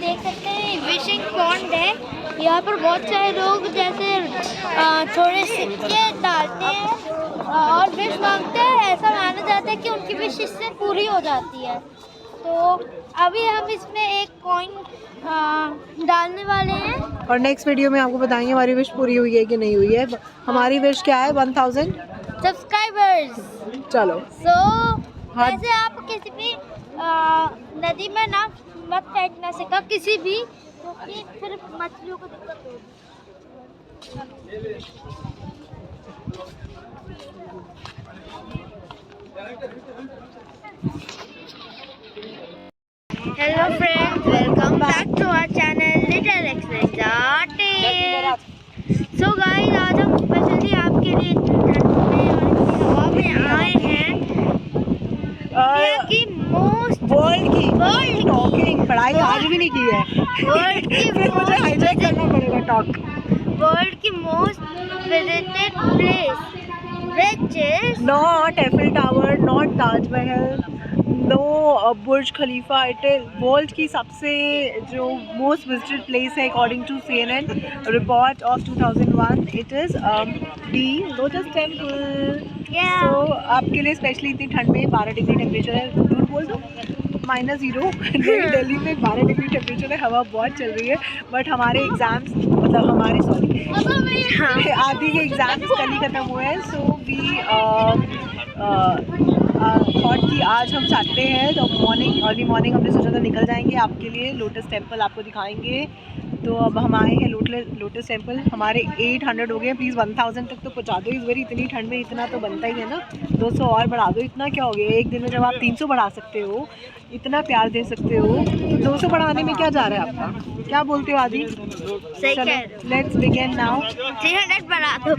देख सकते हैं विशिंग पॉन्ड है। यहाँ पर बहुत सारे लोग जैसे थोड़े सिक्के डालते हैं और विश मांगते हैं। ऐसा माना जाता है कि उनकी विश इससे पूरी हो जाती है। तो अभी हम इसमें एक कॉइन डालने वाले हैं और नेक्स्ट वीडियो में आपको बताएंगे हमारी विश पूरी हुई है कि नहीं हुई है। हमारी विश क्या है? 1000 सब्सक्राइबर्स। चलो वैसे आप किसी भी नदी में ना मत फेंकना सीखा किसी भी, क्योंकि फिर मछलियों को दिक्कत होगी। Hello friends, welcome back to our channel Little Express. So guys, आज हम स्पेशली आपके लिए ठंड में और हवा में आए हैं कि वर्ल्ड की टॉकिंग पढ़ाई आज भी नहीं की है। वर्ल्ड की मुझे हाईजैक करना पड़ेगा टॉक। वर्ल्ड की most visited place which is not Eiffel tower, not Taj Mahal, no Burj Khalifa. It is world की सबसे जो मोस्ट विजिटेड प्लेस है according to CNN report of 2001। It is the Lotus Temple. So आपके लिए specially इतनी ठंड में 12 डिग्री टेम्परेचर है। झूठ बोल दो, -0 दिल्ली में 12 डिग्री टेम्परेचर है। हवा बहुत चल रही है। बट हमारे एग्ज़ाम्स मतलब हमारे आदि के एग्ज़ाम्स कल ही ख़त्म हुए हैं। सो वी थॉट कि आज हम चाहते हैं तो अर्ली मॉर्निंग हमने सोचा था निकल जाएंगे आपके लिए लोटस टेम्पल आपको दिखाएंगे। तो अब हम आए हैं लोटस टेम्पल। हमारे 800 हो गए। प्लीज़ 1000 तक तो पहुँचा दो इस बार। इतनी ठंड में इतना तो बनता ही है ना। 200 और बढ़ा दो। इतना क्या हो गया एक दिन में? जब आप 300 बढ़ा सकते हो, इतना प्यार दे सकते हो, तो 200 बढ़ाने में क्या जा रहा है आपका? क्या बोलते हो आदि? चलो लेट्स बिगिन नाउ। 300 बढ़ा दो।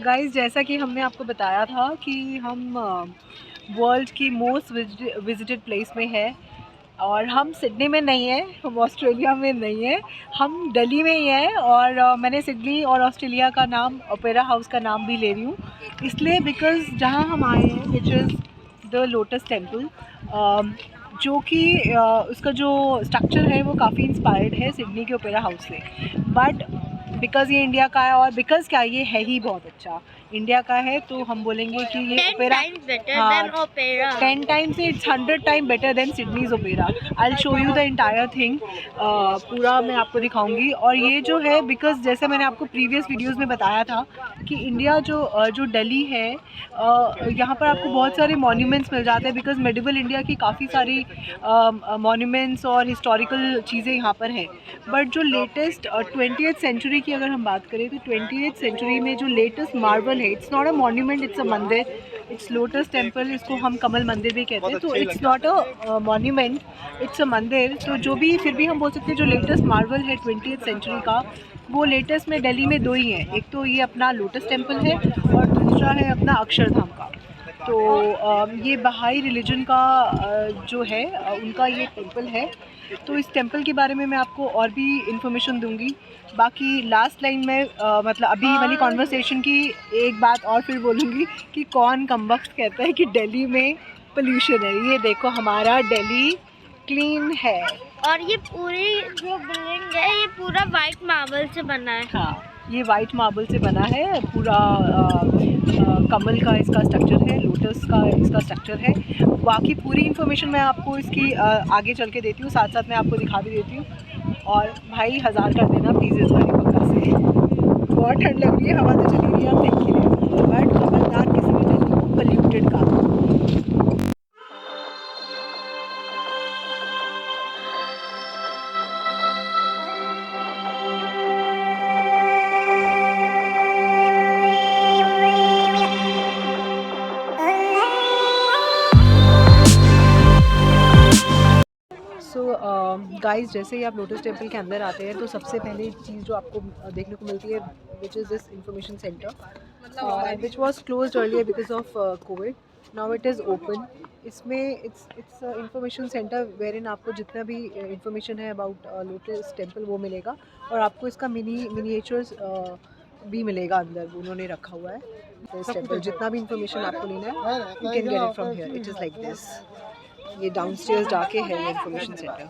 गाइस, जैसा कि हमने आपको बताया था कि हम वर्ल्ड की मोस्ट विजिटेड प्लेस में है और हम सिडनी में नहीं है, हम ऑस्ट्रेलिया में नहीं है, हम दिल्ली में ही है। और मैंने सिडनी और ऑस्ट्रेलिया का नाम, ओपेरा हाउस का नाम भी ले रही हूँ इसलिए बिकॉज़ जहाँ हम आए हैं which is the lotus temple, जो कि उसका जो स्ट्रक्चर है वो काफ़ी इंस्पायर्ड है सिडनी के ओपेरा हाउस से। बट बिकॉज़ ये इंडिया का है और बिकॉज़ क्या ये है ही बहुत अच्छा, इंडिया का है, तो हम बोलेंगे कि ये opera 10 times it's 100 time better than Sydney's opera. I will show you the entire thing, पूरा मैं आपको दिखाऊंगी। और ये जो है बिकॉज़ जैसे मैंने आपको प्रीवियस वीडियोस में बताया था कि इंडिया जो दिल्ली है, यहाँ पर आपको बहुत सारे मॉन्यूमेंट्स मिल जाते हैं बिकॉज़ मेडिवल इंडिया की काफ़ी सारी मॉन्यूमेंट्स और हिस्टोरिकल चीज़ें यहाँ पर हैं। बट जो लेटेस्ट 20th सेंचुरी की अगर हम बात करें तो 20th सेंचुरी में जो लेटेस्ट मार्वल है, it's not a monument, it's a मंदिर, इट्स लोटस टेम्पल, इसको हम कमल मंदिर भी कहते हैं। तो it's not a monument, it's a मंदिर। तो जो भी फिर भी हम बोल सकते हैं जो लेटेस्ट मार्वल है 20th सेंचुरी का, वो लेटेस्ट में दिल्ली में 2 ही हैं। एक तो ये अपना लोटस टेम्पल है और दूसरा है अपना अक्षरधाम का। तो ये बहाई रिलीजन का जो है उनका ये टेम्पल है। तो इस टेम्पल के बारे में मैं आपको और भी इन्फॉर्मेशन दूंगी। बाकी लास्ट लाइन में मतलब अभी वाली कॉन्वर्सेशन की एक बात और फिर बोलूँगी कि कौन कमबख्त कहता है कि दिल्ली में पोल्यूशन है। ये देखो हमारा दिल्ली क्लीन है। और ये पूरी जो बिल्डिंग है ये पूरा वाइट मार्बल से बना है। हाँ, ये वाइट मार्बल से बना है पूरा। कमल का इसका स्ट्रक्चर है, लोटस का इसका स्ट्रक्चर है। बाकी पूरी इन्फॉर्मेशन मैं आपको इसकी आगे चल के देती हूँ, साथ साथ मैं आपको दिखा भी देती हूँ। और भाई 1000 कर देना प्लीज़ इस बारी पक्का से। बहुत ठंड लग रही है, हवा तो चली रही है, आप देख ही रहे हो। बट गाइस जैसे ही आप लोटस टेम्पल के अंदर आते हैं तो सबसे पहले चीज़ जो आपको देखने को मिलती है which is this information centre which was close earlier because of Covid. Now it is open. इसमें इट्स इंफॉर्मेशन सेंटर वेर इन आपको जितना भी इंफॉर्मेशन है अबाउट लोटस टेम्पल वो मिलेगा और आपको इसका मिनिएचर्स भी मिलेगा अंदर. उन्होंने रखा हुआ है लोटस टेम्पल. जितना भी इंफॉर्मेशन आपको लेना है you can get it from here. It is like this. ये डाउनस्टेयर्स जाके है ये इंफॉर्मेशन सेंटर.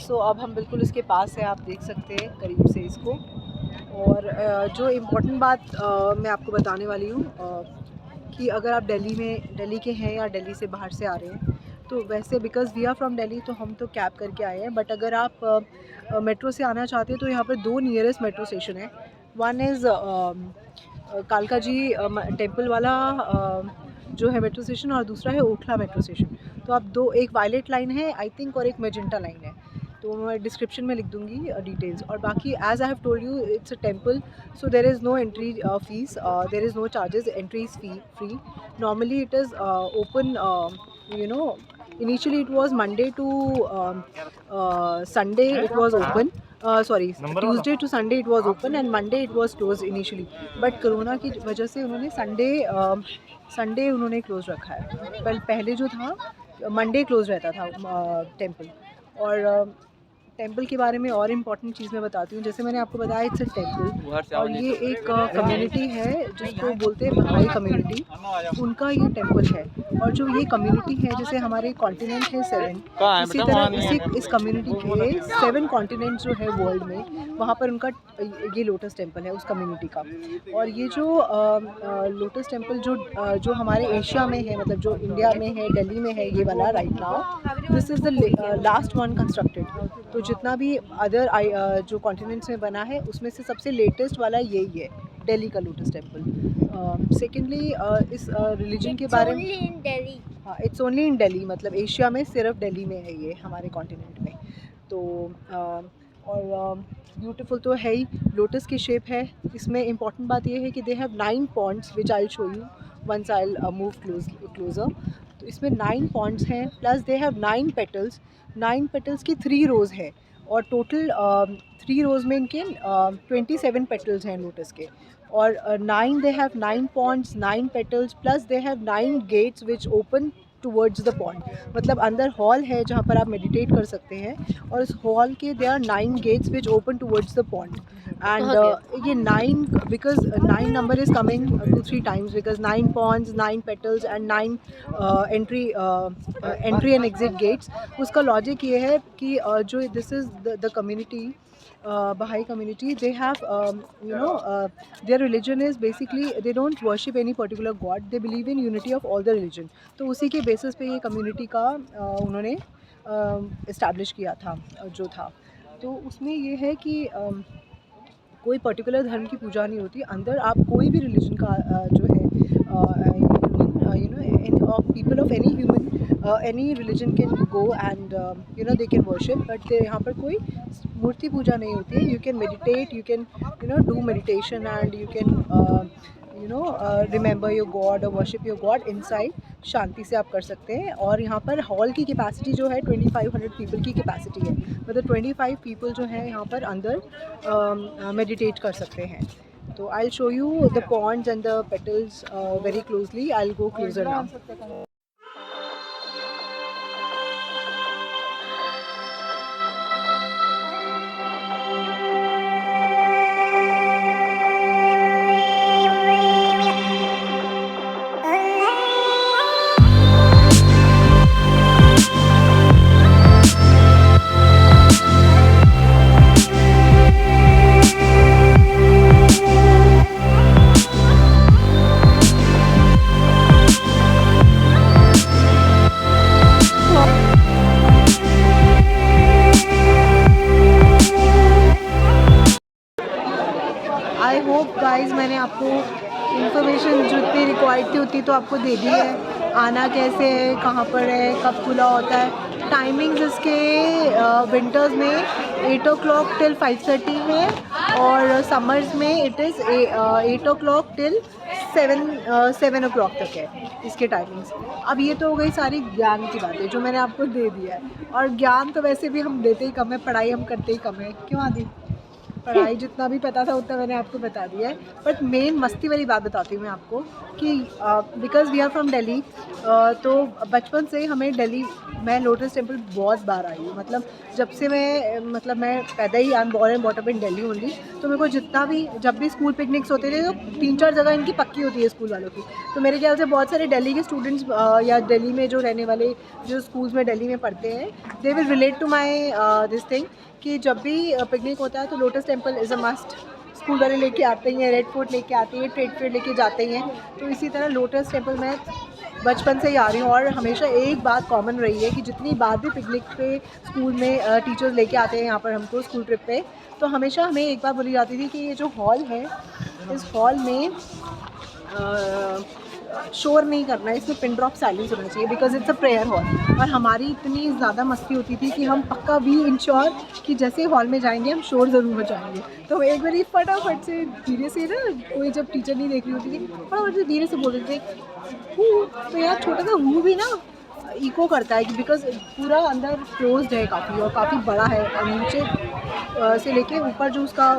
सो अब हम बिल्कुल इसके पास है. आप देख सकते हैं करीब से इसको. और जो इम्पोर्टेंट बात मैं आपको बताने वाली हूँ कि अगर आप दिल्ली के हैं या दिल्ली से बाहर से आ रहे हैं तो वैसे because we are from Delhi तो हम तो कैब करके आए हैं. बट अगर आप मेट्रो से आना चाहते हैं तो यहाँ पर 2 नियरेस्ट मेट्रो स्टेशन है. वन इज़ कालका जी टेम्पल वाला जो है मेट्रो स्टेशन और दूसरा है ओखला मेट्रो स्टेशन. तो आप एक वायलेट लाइन है आई थिंक और एक मेजेंटा लाइन है. तो मैं डिस्क्रिप्शन में लिख दूंगी डिटेल्स. और बाकी as I have told you it's a temple so there is no entry fees. There is no charges. Entry is free. Normally it is open you know initially it was Monday to Sunday it was open. Tuesday to Sunday it was open and Monday it was closed initially. But corona की वजह से उन्होंने Sunday उन्होंने close रखा है. पहले जो था मंडे क्लोज रहता था टेम्पल. और टेम्पल के बारे में और इम्पॉर्टेंट चीज़ मैं बताती हूँ. जैसे मैंने आपको बताया इट्स अ टेम्पल और ये एक कम्युनिटी है जिसको बोलते हैं बहाई कम्युनिटी. उनका ये टेम्पल है. और जो ये कम्युनिटी है जैसे हमारे कॉन्टिनेंट है 7 इसी तरह इस कम्युनिटी के 7 कॉन्टिनेंट्स जो है वर्ल्ड में वहाँ पर उनका ये लोटस टेम्पल है उस कम्युनिटी का. और ये जो लोटस टेम्पल जो हमारे एशिया में है मतलब जो इंडिया में है दिल्ली में है ये वाला right now this is the last one constructed. तो जितना भी अदर जो कॉन्टिनेंट्स में बना है उसमें से सबसे लेटेस्ट वाला यही है दिल्ली का लोटस टेम्पल. सेकेंडली इस रिलीजन के बारे में हाँ इट्स ओनली इन दिल्ली मतलब एशिया में सिर्फ दिल्ली में है ये हमारे कॉन्टिनेंट में. तो और ब्यूटीफुल तो है ही. लोटस की शेप है. इसमें इम्पॉर्टेंट बात ये है कि they have 9 ponds which I show you once I move closer. तो इसमें 9 पॉन्ड्स हैं plus they have 9 petals. 9 petals की 3 रोज़ है और टोटल 3 रोज़ में इनके 27 पेटल्स हैं लोटस के. और 9 they have 9 ponds 9 petals plus they have 9 gates which open towards the pond. मतलब अंदर हॉल है जहाँ पर आप मेडिटेट कर सकते हैं और इस हॉल के they are 9 gates which open towards the pond. And ये 9 because 9 number is coming 2-3 times because 9 ponds 9 petals and 9 entry and exit gates. उसका लॉजिक ये है कि जो this is the community Baha'i community, they have their religion is basically they don't worship any particular god. They believe in unity of all the religion. तो उसी के basis पे ये कम्युनिटी का उन्होंने इस्टेब्लिश किया था जो था. तो उसमें ये है कि कोई पर्टिकुलर धर्म की पूजा नहीं होती. अंदर आप कोई भी रिलीजन का जो है people of any human any religion can go and they can worship. But यहाँ पर कोई मूर्ति पूजा नहीं होती है. You can meditate, you can do meditation and you can remember your god or worship your god inside. शांति से आप कर सकते हैं. और यहाँ पर हॉल की कैपेसिटी जो है 2500 पीपल की कैपेसिटी है. मतलब 25 पीपल जो है यहाँ पर अंदर मेडिटेट कर सकते हैं. तो आई will show you the Pond's and the petals very closely. I will go closer now. I hope guys मैंने आपको इंफॉर्मेशन जो इतनी रिक्वायर्ड थी उतनी तो आपको दे दी है। आना कैसे है, कहाँ पर है, कब खुला होता है, टाइमिंग्स इसके विंटर्स में 8 o'clock till 5:30 है और समर्स में it is 8 o'clock till 7 o'clock तक है इसके टाइमिंग्स। अब ये तो हो गई सारी ज्ञान की बातें जो मैंने आपको दे दिया है, और ज्ञान तो वैसे भी हम देते ही कम है, पढ़ाई हम करते ही कम है, क्यों आदि? पढ़ाई जितना भी पता था उतना मैंने आपको बता दिया है। बट मेन मस्ती वाली बात बताती हूँ मैं आपको कि because we are from Delhi, तो बचपन से हमें दिल्ली, मैं लोटस टेम्पल बहुत बार आई हूँ। मतलब जब से मैं पैदा ही, I am born and brought up in Delhi only. तो मेरे को जितना भी, जब भी स्कूल पिकनिक्स होते थे तो 3-4 जगह इनकी पक्की होती है स्कूल वालों की। तो मेरे ख्याल से बहुत सारे दिल्ली के स्टूडेंट्स या दिल्ली में जो रहने वाले जो स्कूल्स में दिल्ली में पढ़ते हैं, they will relate to my this thing कि जब भी पिकनिक होता है तो Lotus Temple is a must. School वाले लेके आते ही हैं, रेड फोर्ट लेके आते हैं, ट्रेड फेयर लेके जाते ही हैं। तो इसी तरह लोटस टेम्पल मैं बचपन से ही आ रही हूँ, और हमेशा एक बात कॉमन रही है कि जितनी बार भी पिकनिक पे स्कूल में टीचर्स लेके आते हैं यहाँ पर हमको स्कूल ट्रिप पे, तो हमेशा हमें एक बात बोली जाती थी कि ये जो हॉल है, इस हॉल में शोर नहीं करना है, इसमें पिन ड्रॉप साइलेंस होना चाहिए because it's a prayer hall. और हमारी इतनी ज़्यादा मस्ती होती थी कि हम पक्का भी इंश्योर कि जैसे हॉल में जाएंगे हम शोर ज़रूर मचाएंगे। तो एक बारी फटाफट से धीरे से ना, कोई जब टीचर नहीं देख रही होती थी, फटाफट से धीरे से बोल रहे थे हूँ, तो यार छोटा सा हूँ भी ना इको करता है, बिकॉज पूरा अंदर क्लोज्ड है काफ़ी, और काफ़ी बड़ा है, और नीचे से लेके ऊपर जो उसका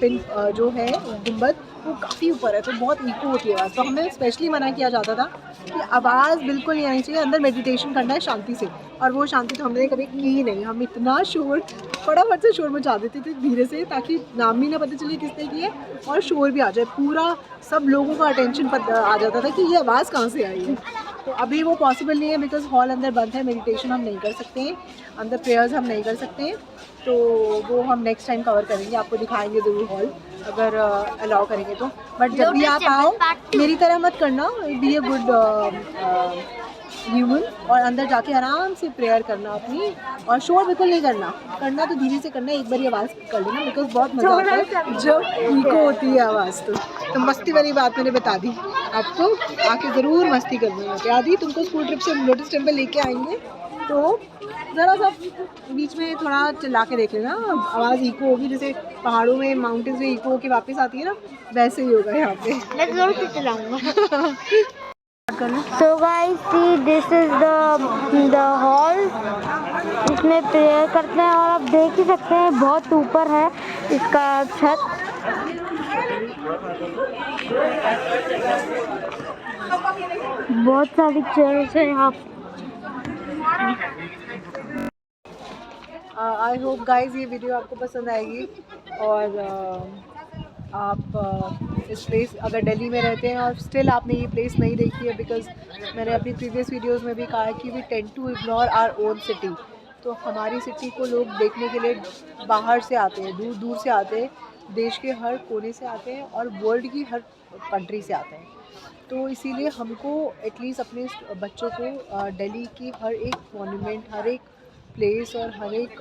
पिन जो है गुंबद, वो काफ़ी ऊपर है, तो बहुत इको होती है आवाज़। तो हमें स्पेशली मना किया जाता था कि आवाज़ बिल्कुल नहीं आनी चाहिए, अंदर मेडिटेशन करना है शांति से। और वो शांति तो हमने कभी की ही नहीं। हम इतना शोर, फटाफट से शोर मचा देते थे धीरे से, ताकि नाम भी ना पता चले किसने की है और शोर भी आ जाए, पूरा सब लोगों का अटेंशन आ जाता था कि ये आवाज़ कहाँ से आई है। तो अभी वो पॉसिबल नहीं है बिकॉज हॉल अंदर बंद है, मेडिटेशन हम नहीं कर सकते हैं अंदर, प्रेयर्स हम नहीं कर सकते हैं। तो वो हम नेक्स्ट टाइम कवर करेंगे, आपको दिखाएंगे ज़रूर हॉल, अगर अलाउ करेंगे तो। बट जब भी आप आओ मेरी तरह मत करना, बी ए गुड ह्यूमन, और अंदर जाके आराम से प्रेयर करना अपनी, और शोर बिल्कुल नहीं करना तो धीरे से करना, एक बार आवाज़ कर लेना बिकॉज बहुत मज़ा आता है जब इको होती है आवाज़। तो मस्ती वाली बात मैंने बता दी आपको, आके ज़रूर मस्ती करना है। आदि तुमको स्कूल ट्रिप से लोटस टेम्पल लेके आएंगे तो ज़रा सा बीच में थोड़ा चिल्ला के देख लेना, आवाज़ इको होगी, जैसे पहाड़ों में माउंटेन्स में इको होके वापस आती है ना, वैसे ही होगा यहाँ पे। मैं ज़रूर से चलाऊँगा। So guys, see this is the hall, इसमें प्रेयर करते हैं, और आप देख ही सकते हैं बहुत ऊपर है इसका छत। बहुत सारी चेयर्स हैं यहाँ। आई होप गाइज ये वीडियो आपको पसंद आएगी, और आप इस प्लेस, अगर दिल्ली में रहते हैं और स्टिल आपने ये प्लेस नहीं देखी है, बिकॉज मैंने अपनी प्रीवियस वीडियोस में भी कहा है कि we tend to ignore our own city. तो हमारी सिटी को लोग देखने के लिए बाहर से आते हैं, दूर दूर से आते हैं, देश के हर कोने से आते हैं, और वर्ल्ड की हर कंट्री से आते हैं। तो इसीलिए हमको एटलीस्ट अपने बच्चों को दिल्ली की हर एक मॉन्यूमेंट, हर एक प्लेस और हर एक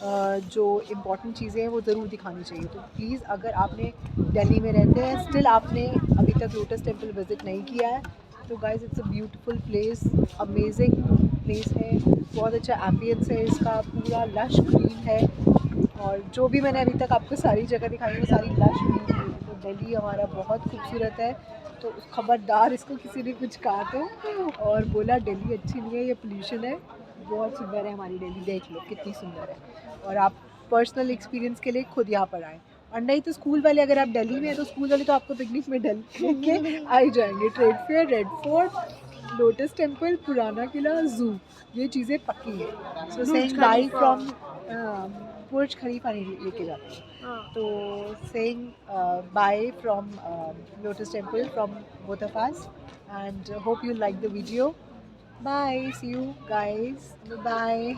जो इम्पॉर्टेंट चीज़ें हैं वो ज़रूर दिखानी चाहिए। तो प्लीज़, अगर आपने दिल्ली में रहते हैं, स्टिल आपने अभी तक लोटस टेम्पल विज़िट नहीं किया है, तो guys it's a beautiful place, amazing place है, बहुत अच्छा एम्बियंस है इसका, पूरा लश ग्रीन है, और जो भी मैंने अभी तक आपको सारी जगह दिखाई है वो सारी लश ग्रीन है। तो दिल्ली हमारा बहुत खूबसूरत है, तो खबरदार इसको किसी ने कुछ कहा तो और बोला दिल्ली अच्छी नहीं है, ये पोल्यूशन है, बहुत सुंदर है हमारी दिल्ली, देख लो कितनी सुंदर है। और आप पर्सनल एक्सपीरियंस के लिए खुद यहाँ पर आएँ, और नहीं तो स्कूल वाले, अगर आप दिल्ली में हैं तो स्कूल वाले तो आपको पिकनिक में के आ ही जाएंगे। Trade fair, Red Fort, Lotus Temple, Purana Qila, zoo, ये चीज़ें पक्की हैं। So saying bye from Burj Khalifa नहीं लेके जाते हैं, तो saying bye from Lotus Temple from both of us, and hope you like the video. Bye, see you guys, bye.